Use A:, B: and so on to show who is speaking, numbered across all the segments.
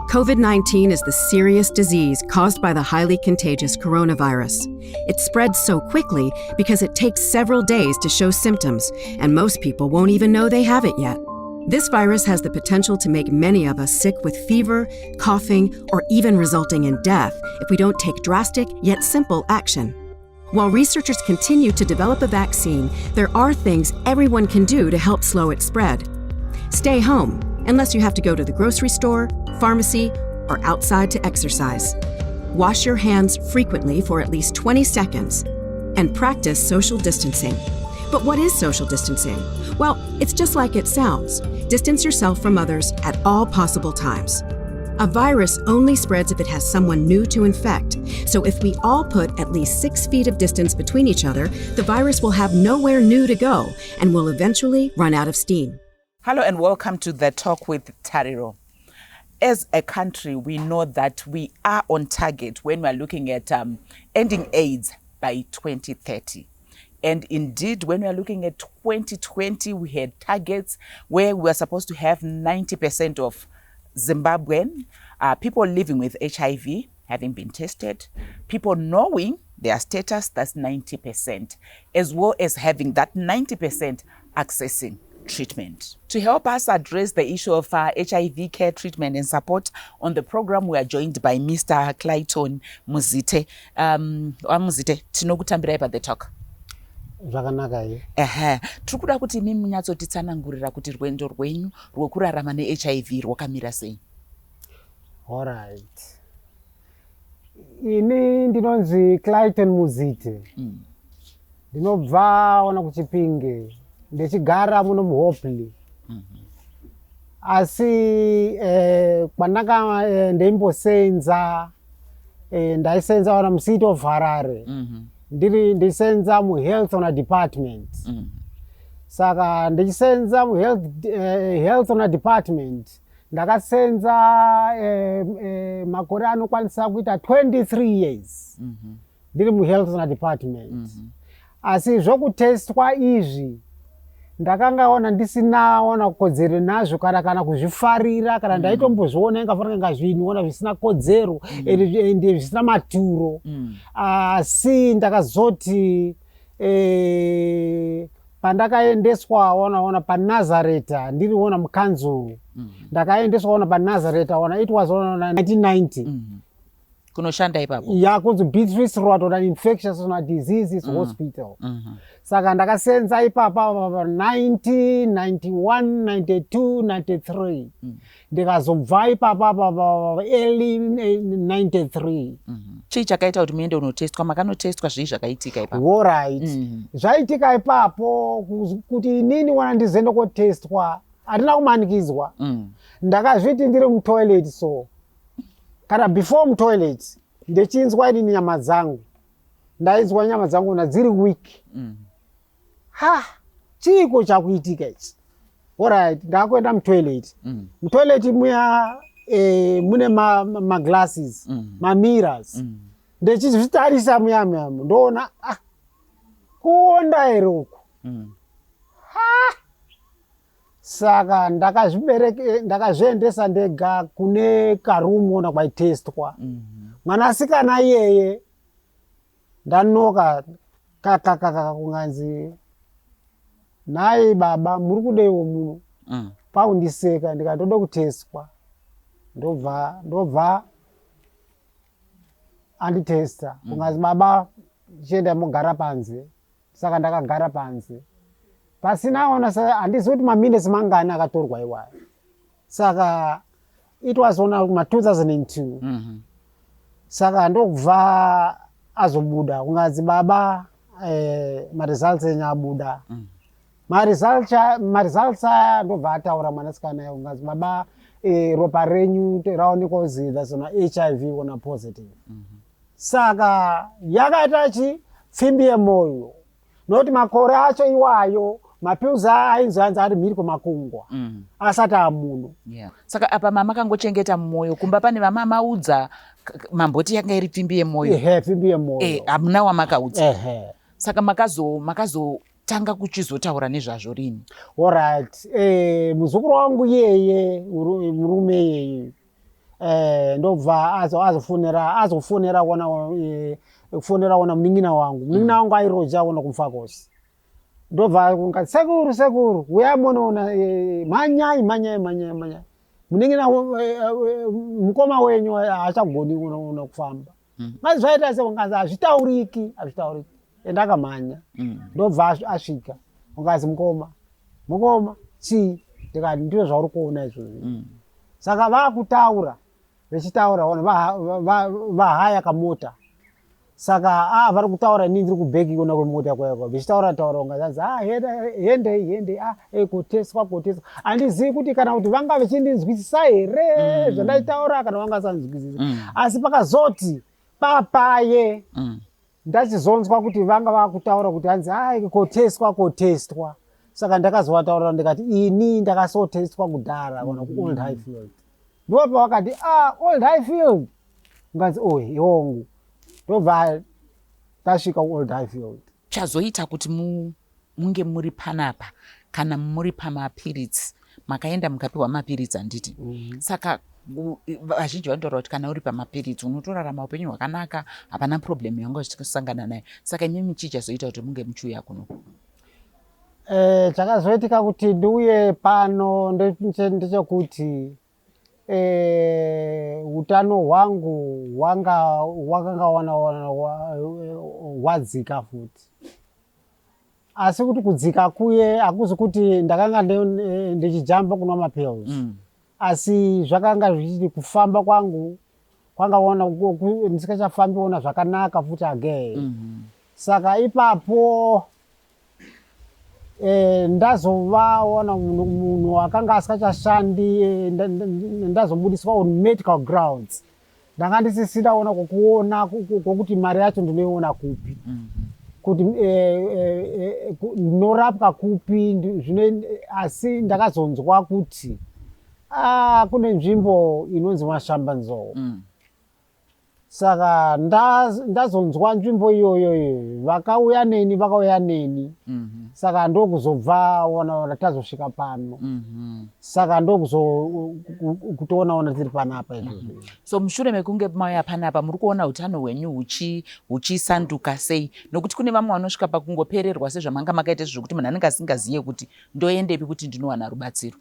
A: COVID-19 is the serious disease caused by the highly contagious coronavirus. It spreads so quickly because it takes several days to show symptoms, and most people won't even know they have it yet. This virus has the potential to make many of us sick with fever, coughing, or even resulting in death if we don't take drastic yet simple action. While researchers continue to develop a vaccine, there are things everyone can do to help slow its spread. Stay home, unless you have to go to the grocery store, pharmacy, or outside to exercise. Wash your hands frequently for at least 20 seconds, and practice social distancing. But what is social distancing? Well, it's just like it sounds. Distance yourself from others at all possible times. A virus only spreads if it has someone new to infect. So if we all put at least 6 feet of distance between each other, the virus will have nowhere new to go and will eventually run out of steam.
B: Hello and welcome to The Talk with Tariro. As a country, we know that we are on target when we're looking at ending AIDS by 2030. And indeed, when we're looking at 2020, we had targets where we were supposed to have 90% of Zimbabwean people living with HIV having been tested, people knowing their status, that's 90%, as well as having that 90% accessing treatment. To help us address the issue of HIV care treatment and support on the program, we are joined by Mr. Clayton Muzite. Muzite, tinokutambira ipa The Talk.
C: Zvakanaka ye.
B: Tiri kuda kuti imi munyatsotitsanangurira kuti rwendo rwenyu rwekurarama neHIV rwakamira sei?
C: All right. Ini ndinonzi Clayton Muzite. Ndinobva ona kuChipinge. Ndechigara muno muHopley. Asi pandanga ndimbosenza ndaisenza ona mucity of Harare. Ndisenza muhealth on a department. Saka ndisenza muhealth on a department. Ndakasenza makore anokwanisa kuita 23 years. Ndiri muhealth on a department. Asi zvokutestwa izvi ndakangaona ndisinaona kodzero nazvo kana kuzvifarira kana ndaitombozviona ingafanira ngazvinoona zvisina kodzero ende zvisina maturo. Asi ndakazoti pandakaendeswa ona paNazareta ndiriona mukanzuru. Ndakaendeswa ona paNazareta ona it was on 1990.
B: Kunoshanda ipapo?
C: Ya kunzi Beatrice Road on infectious diseases hospital. Saka ndakasenza ipapa 90, 91, 92, 93. Ndikazobva ipapa early 93.
B: Chii chakaita kuti muende unotestwa? Makanotestwa zvii zvakaitika ipapo?
C: All right. Zvaitika ipapo kuti inini wana ndizende kotestwa handina kumanikidzwa. Ndakazviti ndiri mutoilet so. Kana before mutoilet ndechinzwa inini nyama dzangu. Ndainzwa nyama dzangu na dziri weak. Chiko chakuitika ichi. All right, ndakwenda mutoilet. Mutoilet muya mune maglasses, mirrors. Ndechizvitarisa muya ndoona kuonda ere uku. Saka ndakazviendesa ndega kune karumu ona kwaitestwa. Mwanasikana iyeye ndanoka kaka kunganzi nai baba muri kudeiwo muno paundiseka ndikatoda kutestwa ndobva anditesta kunganzi baba chienda mogara panze. Saka ndakagara panze pasina ona handizivi kuti maminesi mangani akatorwa iwayo. Saka it was on 2002. Saka ndokubva azobuda kunganzi baba maresults enyabuda. Maresults aya ndobva ataura mwanasikana kunganzi baba ropa renyu raonekwa kuzi that's on HIV ona positive. saka yakati pfimbi moyo noti makore acho iwayo mapills ainzi anzi ari mhiri kwemakungwa asati amuno.
B: Saka apa mama kangochengeta mumwoyo kumba pane vamamaudza mamboti yanga iri pfimbi yemwoyo.
C: Pfimbi yemoyo.
B: Hamuna wamakaudza. Saka makazotanga kuchizotaura nezvazvo rini?
C: Alright. Muzukuru wangu yeye murume yeye ndobva azofonera wana munin'ina wangu airoja ona kumfakosi. Ndobva kungati sekuru uya munoona manyai munin'ina mukoma wenyu achagoni una kufamba. Mazi zvaita sekungazi hazvitauriki endakamhanya. Ndobva asvika ungazi mukoma chii ndikati ndizvo zvauri kuona izvozvi. Saka vakutaura vechitaura vahaya kamota. Saka vari kutaura inini ndiri kubheki ikona kwemota kwayakwa vechitaura ungazi hendei kuteswa. Handizivi kuti kana kuti vanga vechindinzwisisa here zvandaitaura kana vanga vasanzwisisa. Asi pakazoti papaye ndachizonzwa kuti vanga vakutaura kuti hanzi koteswa. Saka ndakazovataurira ndikati ini ndakasoteswa kudhara kana kuOld Highfield. Ndopa wakati Old Highfield ungazi yongu. Ndobva tasvika kuOld Highfield.
B: Chazoita kuti munge muri panapa kana muri pamapiritsi makaenda mukapiwa mapiritsi handiti. Saka vazhinji vanotaura kuti kana uri pamapiritsi unotorarama upenyu hwakanaka hapana problem yanga uchisangana nayo. Saka imimi chii chazoita kuti munge muchiuya kuno?
C: Chakazoitika kuti ndiuye pano ndechekuti utano hwangu wakanga wadzika futi. Asi kuti kudzika kuye hakuzi kuti ndakanga ndichijamba kunwa mapills. Asi zvakanga zvichiti kufamba kwangu kwanga ndisikachafambi ona zvakanaka futi again. Saka ipapo ndazovaona munhu akanga asikachashandi ndazobudiswa on medical grounds. Ndanga ndisisida ona kwokuti mari yacho ndinoiona kupi, kuti ndinorapwa kupi. Asi ndakazonzwa kuti kune nzvimbo inonzi Mashambanzou. Saka ndazonzwa nzvimbo iyoyo vakauya neni. Saka ndokuzobva ona tazosvika pano. Saka ndokuzokutoona ona tiri panapa izvozvo.
B: So mushure mekunge mauya panapa muri kuona utano hwenyu huchisanduka sei? Nokuti kune vamwe vanosvika pakungopererwa sezvamanga makaita zvokuti munhu anenge asingaziye kuti ndoendepi kuti ndinowana rubatsiro.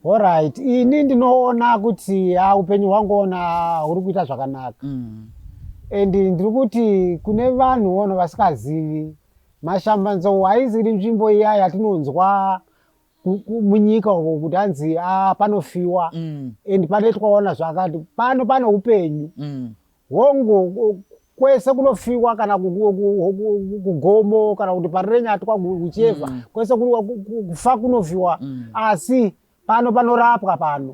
C: Alright, ini ndinoona kuti upenyu hwangu ona huri kuita zvakanaka. And ndiri kuti kune vanhu ona vasikazivi Mashambanzou haiziri nzvimbo iya yatinonzwa munyika uko kuti hanzi panofiwa and panoitwa ona zvakati pane upenyu. Hongu kwese kunofiwa kana kugomo kana kuti parirenyatwa kucheva kwese kufa kunofiwa. Asi pano panorapwa pano.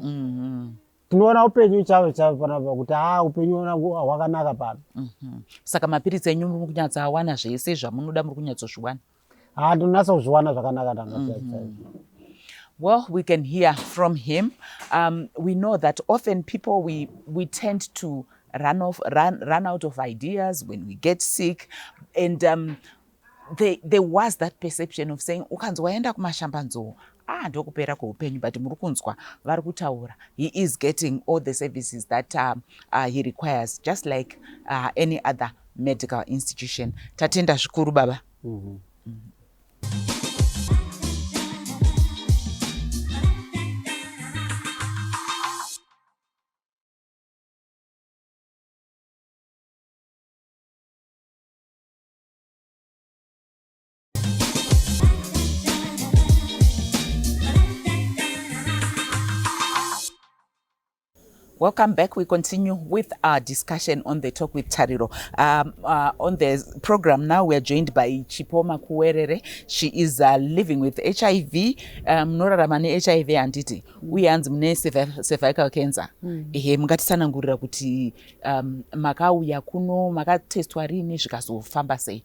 C: Tinoona upenyu chavo panapa kuti upenyu hwakanaka pano.
B: Saka mapiritsi enyu muri kunyatsawana zvese zvamunoda muri kunyatsozviwana?
C: Ndinonatsa kuzviwana zvakanaka.
B: Well, we can hear from him. We know that often people we tend to run out of ideas when we get sick, and there was that perception of saying ukanzi waenda kuMashambanzou ndokupera kweupenyu, but muri kunzwa vari kutaura he is getting all the services that he requires just like any other medical institution. Tatenda zvikuru baba. Welcome back. We continue with our discussion on the talk with Tariro. On the program now, we are joined by Chipoma Kuwerere. She is living with HIV. Noraramane HIV anditi. We hands mune cervical cancer. Mukatisanangurira kuti makauya kuno makatestwa rini zvikazofamba sei?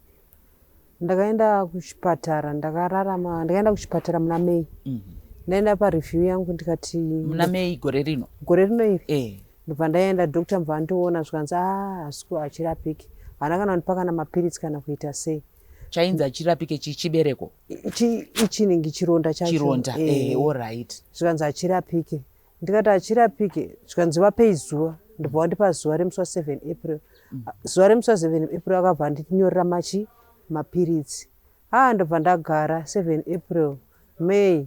D: Ndakaenda kuchipatara, ndakaenda kuchipatara muna May. Ndaenda pareview yangu ndikati
B: muna May gore rino
D: iri ndobva ndaenda doctor mbva andiona zvikanzi hasiku hachirapiki, haana kana kundipa kana mapiritsi kana kuita sei.
B: Chainzi hachirapike chibereko
D: ichinenge chironda chacho.
B: Chironda alright.
D: Zvikanzi hachirapike, ndikati hachirapike, zvikanzi vapei zuva, ndobva wandipa zuva remusi wa7 April. Zuva remusi wa7 April akabva andinyorera mapiritsi. Ndobva ndagara 7 April, May,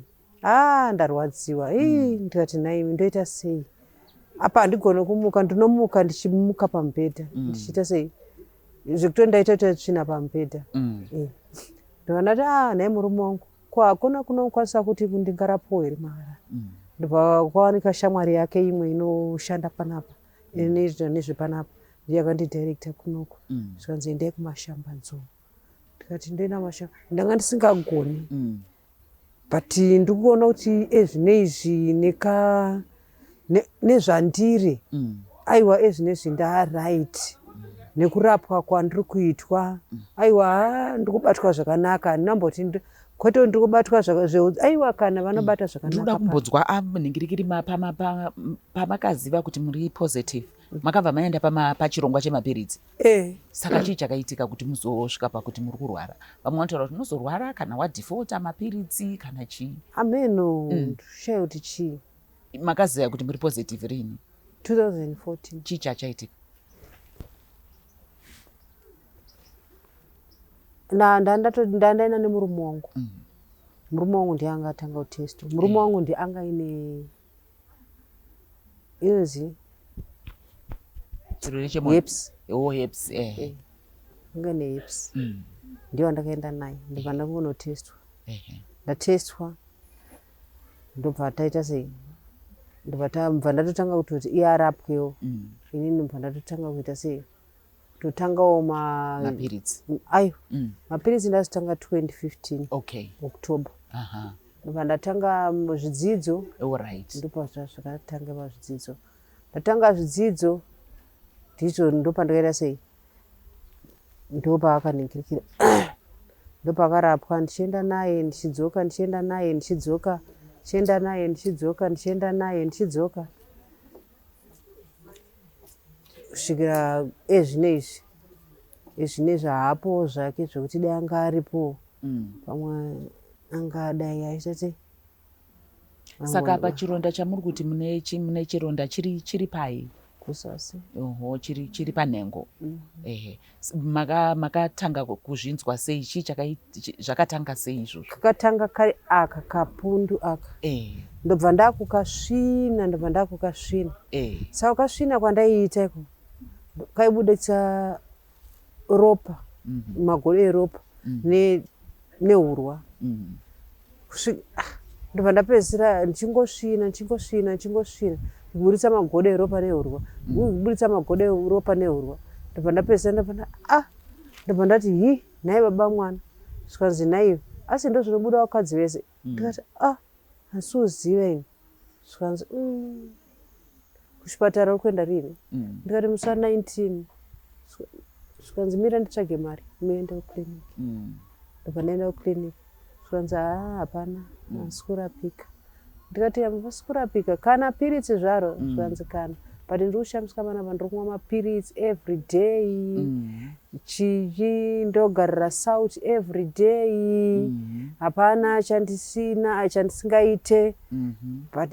D: ndarwadziwa. Ndikati naimi ndoita sei? Apa handigoni kumuka, ndinomuka ndichimuka pamubhedha. Ndichiita sei? Zvekuti ndaita tsvina pamubhedha. Ndobva ndati nhai murume wangu, ko hakuna kunokwanisa kuti ndingarapwa here mahara. Ndobva kwawanika shamwari yake imwe inoshanda panapa, inoita nezvepanapa, ndiye yakandidirecta kunoko. Zvikanzi endai kumashamba nzou. Ndikati ndoenda mashamba, ndanga ndisingagoni. But ndikuona kuti ezvinezvi nezvandiri aiwa ezvinezvi ndaright nekurapwa kwandiri kuitwa aiwa ndikubatwa zvakanaka. Ndinamboti kwete ndikubatwa aiwa kana vanobata zvakanaka.
B: Ndoda kumbodzwa munhingirikiri pamakaziva kuti muri positive, makabva maenda pachirongwa chemapiritsi. Saka chii chakaitika kuti muzosvika pakuti muri kurwara? Vamwe vanotaura kuti munozorwara kana wadhifota mapiritsi kana chii?
D: Ameno ndishayo kuti chii.
B: Makaziva kuti muri positive rini?
D: 2014.
B: Chii chachaitika?
D: Ndandaenda nemurume wangu. Murume wangu ndiye anga atanga kutestwa. Murume wangu ndiye anga ine inzi hips.
B: Hips.
D: Anga ne hips. Ndiyo ndakaenda naye. Ndobva ndakunotestwa. Ndatestwa. Ndobva taita sei? Ndobva ndatotanga kuti iye arapwewo. Inini ndobva ndatotanga kuita sei? Totangawo
B: mapiritsi.
D: Mapiritsi ndazotanga 2015. October. Ndobva ndatanga zvidzidzo. Ndopa zvakatanga pazvidzidzo. Ndatanga zvidzidzo ndicho ndopandakaita sei? Ndopa akaningirikira. Ndopa akarapwa, ndichienda naye ndichidzoka, ndichienda naye ndichidzoka, ndichienda naye ndichidzoka, ndichienda naye ndichidzoka. Kusvikira ezvinezvi haapo zvake zvokuti dai anga aripo pamwe angadai aita sei.
B: Saka pachironda chamuri kuti mune chironda chiri pai?
D: Kusasi.
B: Chiri panhengo. Makatanga kuzvinzwa sei? Zvakatanga sei izvozvo?
D: Kakatanga kari aka kapundu aka. Ndobva ndakukasvina. Saka kasvina kwandaiita iko kaibuditsa ropa, magore eropa nehurwa. Ndobva ndapedzisira ndichingosvina kuburitsa magodo eropa nehurwa, kuburitsa magodo eropa nehurwa. Ndobva ndapedzisira ndobva ndati nhai baba mwana. Zvikanzi nhaiwe, asi ndo zvinobuda vakadzi vese. Ndikati hasi uziva ini. Zvikanzi kuchipatara uri kuenda rini? Ndikati musi wa19. Zvikanzi mira nditsvage mari muende kuclinic. Ndobva ndaenda kuclinic. Zvikanzi hapana, hasi kurapika. Ndikati hapasi kurapika kana piritsi zvaro. Zvikanzi kana, but ndiri kushamisa panapa ndiri kumwa mapiritsi every day. Ndogarira South every day. Hapana achandisingaite. But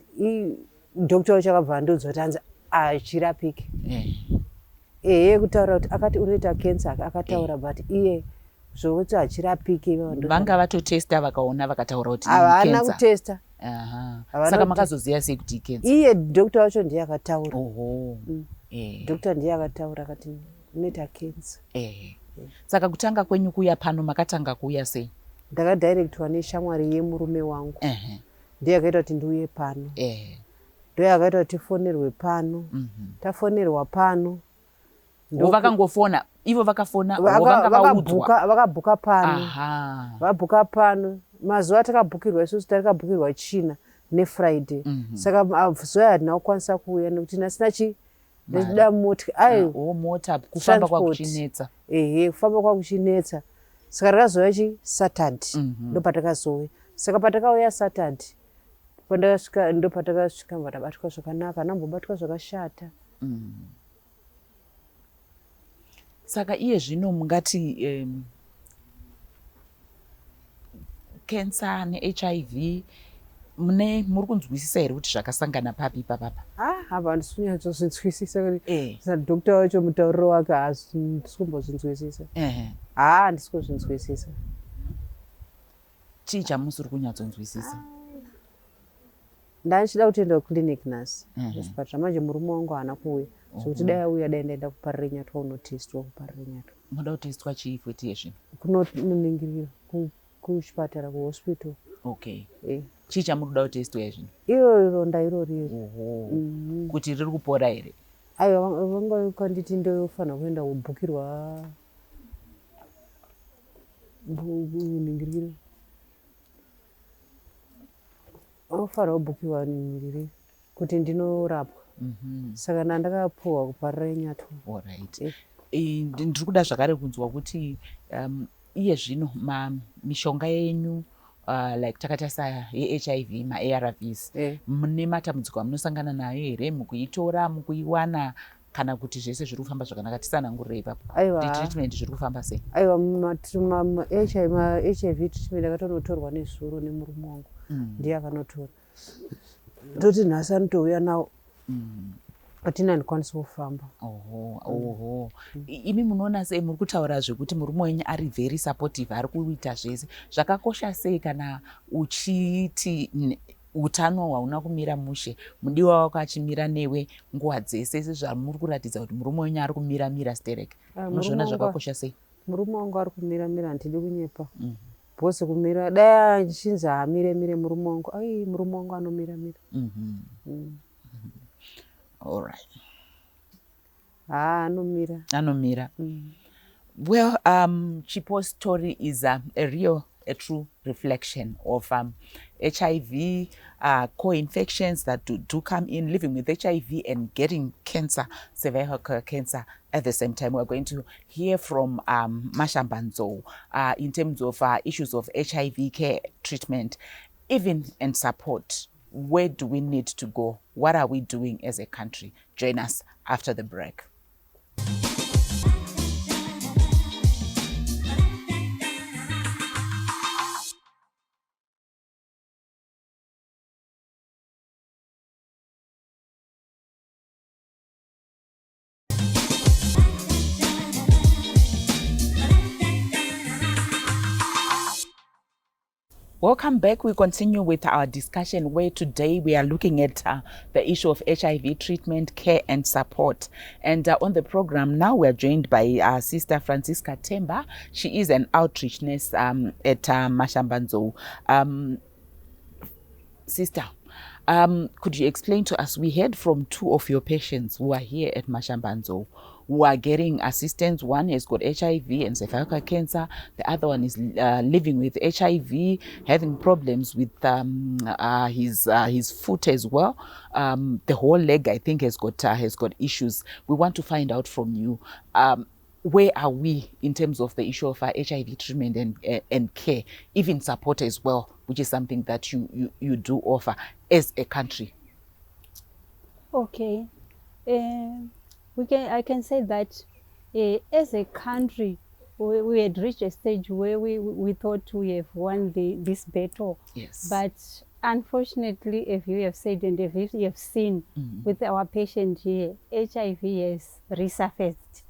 D: doctor wacho akabva andiudza kuti hanzi hachirapike. Kutaura kuti akati unoita cancer akataura, but iye zvokuti hachirapike.
B: Vanga vatotesta vakaona vakataura kuti
D: havana kutesta.
B: Saka makazoziva sei kuti cancer?
D: Iye doctor wacho ndiye akataura. Doctor ndiye akataura akati unoita cancer.
B: Saka kutanga kwenyu kuya pano makatanga kuya sei?
D: Ndakadirectwa neshamwari yemurume wangu. Ndiye akaita kuti ndiuye pano. ndoyakaita kuti tifonerwe pano. Tafonerwa pano
B: vakangofona ivo vakafona vakaudzwa
D: vakabhuka pano. Vabhuka pano mazuva atakabhukirwa isusu takabhukirwa China neFriday. Saka zuva hatina kukwanisa kuuya nekuti nasina chi ndida
B: mota kufamba kwakuchinetsa.
D: Kufamba kwakuchinetsa. Saka rakazouya chi Saturday ndopatakazouya. Saka patakauya Saturday pandakasvika ndopatakasvika ndabatwa zvakanaka, nambobatwa zvakashata.
B: Saka iye zvino mungati cancer neHIV muri kunzwisisa here kuti zvakasangana papi papapa?
D: Apa handisi kunyatsozvinzwisisa kuti dhokta wacho mutauriro wake handisi kumbozvinzwisisa. Handisi kuzvinzwisisa.
B: Chii chamusiri kunyatsonzwisisa?
D: Ndanchida kutoenda kuclinic nhasi kuzvipatara manje murume wangu haana kuuya. Zvekuti dai auya dai ndaenda kuparire nyatwa unotestwa kuparire nyatwa.
B: Munoda kutestwa chii futi yezvino?
D: Kunoningirira kuchipatara kuhospital.
B: Okay. Chii chamunoda kutestwa yezvino?
D: Ronda irori.
B: Kuti riri kupora here?
D: Aiwa vanga kanditi ndofanira kuenda kubhukirwa ningirire. Ofanira kubhukirwa ningirire kuti ndinorapwa. Saka ndandakapuwa kuparira nyatwa.
B: Alright. Ndiri kuda zvakare kunzwa kuti iye zvino mishonga yenyu like takatasa yeHIV maARVs mune matambudziko amunosangana nayo here mukuitora mukuiwana kana kuti zvese zviri kufamba zvakanaka? Tisanangurire ipapo. Treatment zviri kufamba sei?
D: Aiwa HIV treatment akatonotorwa nezuro nemurume wangu. Ndiye akanotora. Ndoti nhasi anotouya nawo. Atina ndikwanisa kufamba.
B: Imi munoona sei muri kutaura zvekuti murume wenyu ari very supportive, ari kuita zvese zvakakosha sei kana uchiti utano hwauna kumira mushe, mudiwa wako achimira newe nguva dzese sezvamuri kuratidza kuti murume wenyu ari kumira stereke? Munozviona zvakakosha sei?
D: Murume wangu ari kumira, handidi kunyepa. Bose kumira dai achinzi amire murume wangu, murume wangu anomira.
B: All right.
D: Anomira.
B: Well, Chipo's story is a true reflection of HIV, co-infections that do come in, living with HIV and getting cancer, cervical cancer at the same time. We're going to hear from Mashambanzo in terms of issues of HIV care treatment, even and support. Where do we need to go? What are we doing as a country? Join us after the break. Welcome back. We continue with our discussion where today we are looking at the issue of HIV treatment, care and support. And on the program now we are joined by Sister Francisca Temba. She is an outreach nurse at Mashambanzo. Sister, could you explain to us, we heard from two of your patients who are here at Mashambanzo who are getting assistance. One has got HIV and cervical cancer. The other one is living with HIV, having problems with his foot as well. The whole leg, I think, has got issues. We want to find out from you, where are we in terms of the issue of HIV treatment and care, even support as well, which is something that you do offer as a country?
E: Okay. I can say that as a country, we had reached a stage where we thought we have won this battle.
B: Yes.
E: But unfortunately, if you have said and if you have seen with our patient here, HIV has resurfaced.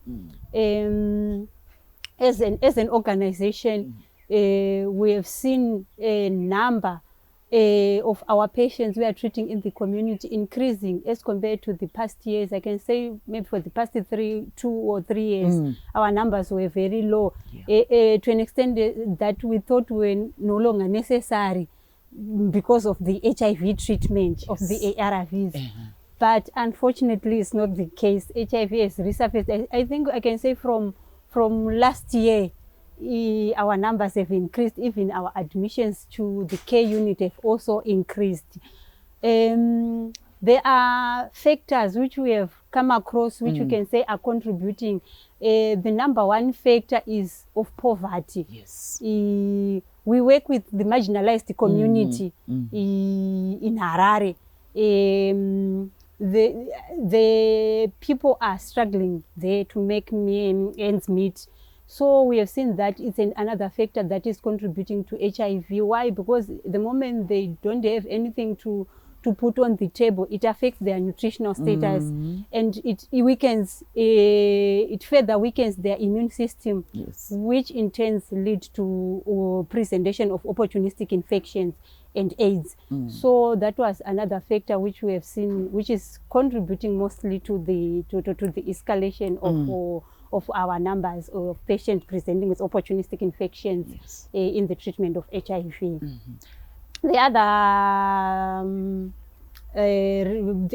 E: As an organization, we have seen a number of our patients we are treating in the community increasing as compared to the past years. I can say maybe for the past 2 or 3 years, our numbers were very low, to an extent that we thought were no longer necessary because of the HIV treatment of the ARVs. But unfortunately, it's not the case. HIV has resurfaced. I think I can say from last year, our numbers have increased. Even our admissions to the care unit have also increased. There are factors which we have come across, which we can say are contributing. The number one factor is of poverty.
B: Yes.
E: We work with the marginalized community in Harare. The people are struggling there to make ends meet. So we have seen that it's another factor that is contributing to HIV. Why? Because the moment they don't have anything to put on the table, it affects their nutritional status, and it weakens, it further weakens their immune system, which in turn lead to presentation of opportunistic infections and AIDS. So that was another factor which we have seen, which is contributing mostly to the escalation of our numbers of patients presenting with opportunistic infections in the treatment of HIV. The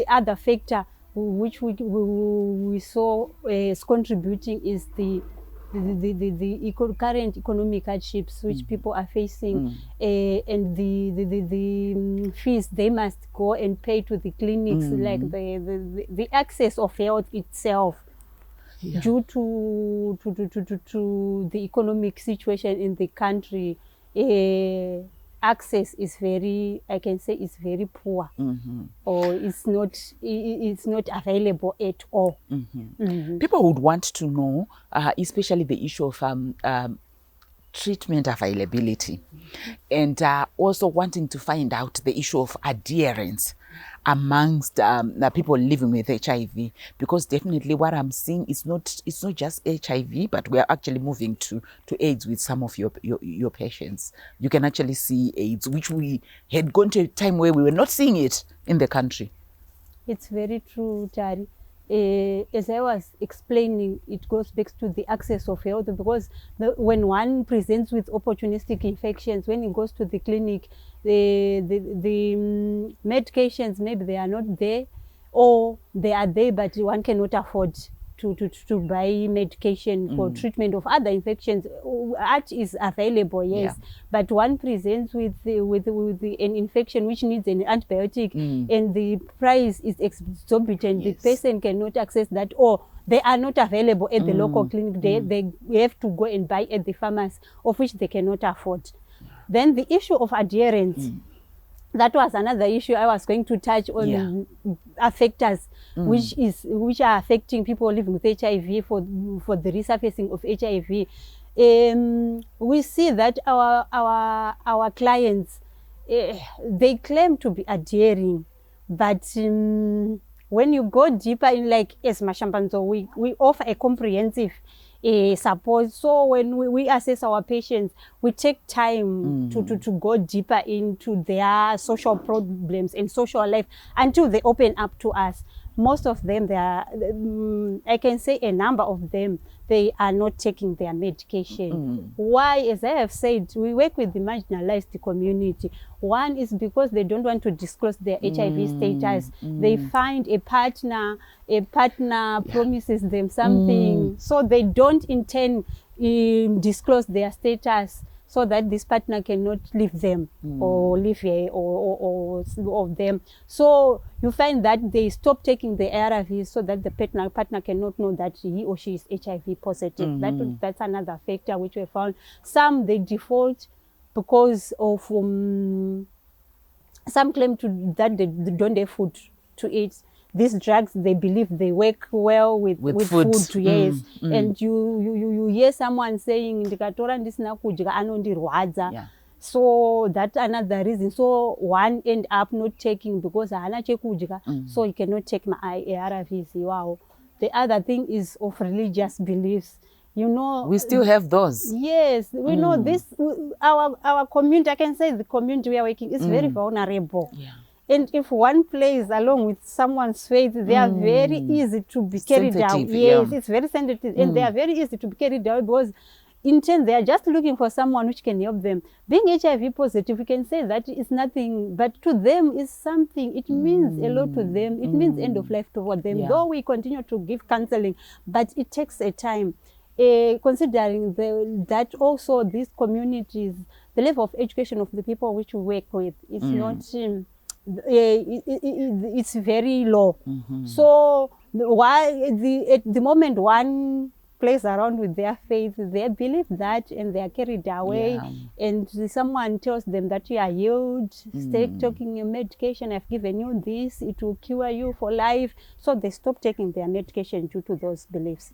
E: other factor which we saw is contributing is the current economic hardships which people are facing, and the fees they must go and pay to the clinics, like the access of health itself. Due to the economic situation in the country, access is very, I can say, is very poor, or it's not available at all.
B: People would want to know, especially the issue of treatment availability, and also wanting to find out the issue of adherence amongst the people living with HIV, because definitely what I'm seeing is it's not just HIV, but we are actually moving to AIDS with some of your patients. You can actually see AIDS, which we had gone to a time where we were not seeing it in the country.
E: It's very true, Tari. As I was explaining, it goes back to the access of health, because when one presents with opportunistic infections, when it goes to the clinic, the medications, maybe they are not there, or they are there but one cannot afford to buy medication for treatment of other infections. Art is available, yes, but one presents with an infection which needs an antibiotic, and the price is exorbitant. The person cannot access that, or they are not available at the local clinic. They have to go and buy at the pharmacy, of which they cannot afford. Then the issue of adherence, that was another issue I was going to touch on. Factors which are affecting people living with HIV for the resurfacing of HIV. We see that our clients, they claim to be adhering, but when you go deeper in, like as Mashambanzo, we offer a comprehensive support. So when we assess our patients, we take time to go deeper into their social problems and social life until they open up to us. Most of them, they are, I can say a number of them, they are not taking their medication. Why? As I have said, we work with the marginalized community. One is because they don't want to disclose their HIV status. They find a partner promises them something, so they don't intend disclose their status, so that this partner cannot leave them or live here or of them. So you find that they stop taking the ARVs so that the partner cannot know that he or she is HIV positive. That's another factor which we found. Some, they default because of some claim that they don't have food to eat. These drugs, they believe they work well with food, yes. And you hear someone saying, ndikatora ndisina kudya anondirwadza. So that's another reason. So one end up not taking because hana chekudya, so you cannot take my ARVs. Wow. The other thing is of religious beliefs. You know,
B: we still have those. Yes,
E: we know this. Our community, I can say the community we are working is very vulnerable. And if one plays along with someone's faith, they are very easy to be carried out. Yes, it's very sensitive. And they are very easy to be carried out because in turn, they are just looking for someone which can help them. Being HIV positive, we can say that it's nothing, but to them it's something. It means a lot to them. It means end of life for them.
B: Yeah.
E: Though we continue to give counseling, but it takes a time. Considering that also these communities, the level of education of the people which we work with is not, it's very low. So at the moment one plays around with their faith, they believe that and they are carried away. And someone tells them that you are healed, stay taking your medication, I've given you this, it will cure you for life. So they stop taking their medication due to those beliefs.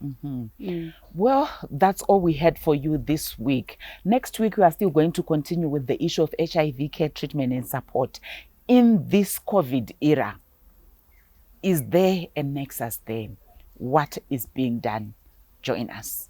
B: Well, that's all we had for you this week. Next week, we are still going to continue with the issue of HIV care treatment and support in this COVID era. Is there a nexus there? What is being done? Join us.